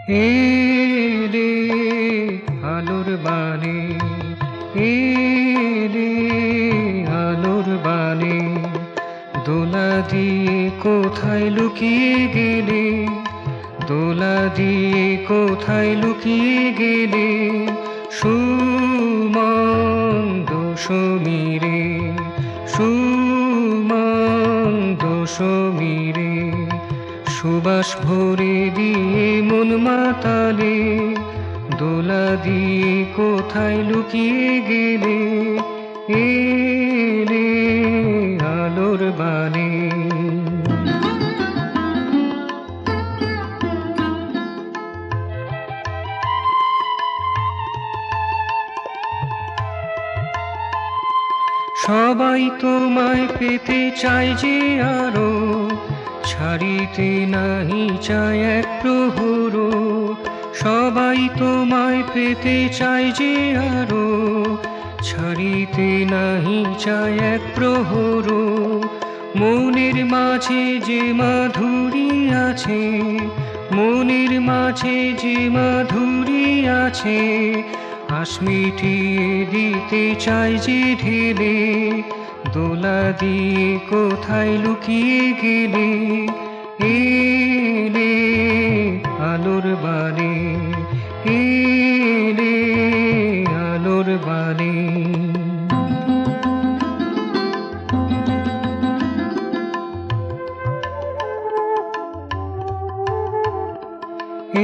এলে আলোর বাণী, এলে আলোর বাণী, দোলা দিয়ে কোথায় লুকিয়ে গেলে, দোলা দিয়ে কোথায় লুকিয়ে গেলে, সুমন্দ সমীরে, সুমন্দ সমীরে, সুবাস ভরে দিয়ে মন মাতালে, দোলা দিয়ে কোথায় লুকিয়ে গেলে, এলে আলোর বাণী। সবাই তোমায় পেতে চায় যে আরো, ছাড়িতে নাহি চায় এক প্রহর। সবাই তোমায় পেতে চায় যে আরো, ছাড়িতে নাহি চায় এক প্রহর। মনের মাঝে যে মাধুরী আছে, মনের মাঝে যে মাধুরী আছে, আশ মিটিয়ে দিতে চাই যে ঢেলে, দোলা দিয়ে কোথায় লুকিয়ে গেলে, এলে আলোর বাণী, এলে আলোর বাণী।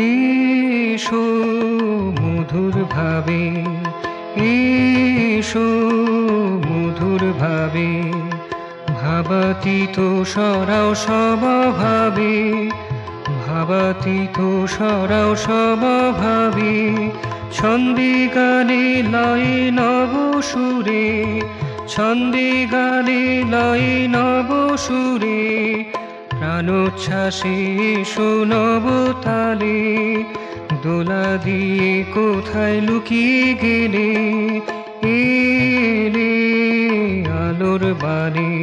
এসো মধুর ভাবে, এসো মধুর ভাবে, ভাবাতীত সরাও স্বভাবে, ভাবাতীত সরাও স্বভাবে, ছন্দে গানে লয়ে নব সুরে, ছন্দে গানে লয়ে নব সুরে, প্রাণোচ্ছ্বাসে এসো নব তালে, দোলা দিয়ে কোথায় লুকিয়ে গেলে, এলে আলোর বাণী,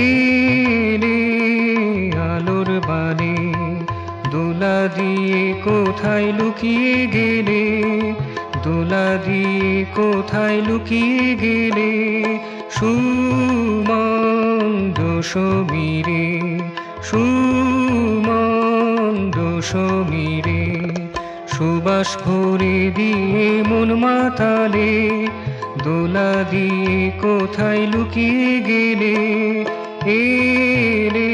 এলে আলোর বাণী, দোলা দিয়ে কোথায় লুকিয়ে গেলে, দোলা দিয়ে কোথায় লুকিয়ে গেলে, সুমন্দ সমীরে, সুমন্দ সমীরে, সুবাস ভরে দিয়ে মন মাতালে, দোলা দিয়ে কোথায় লুকিয়ে গেলে, এলে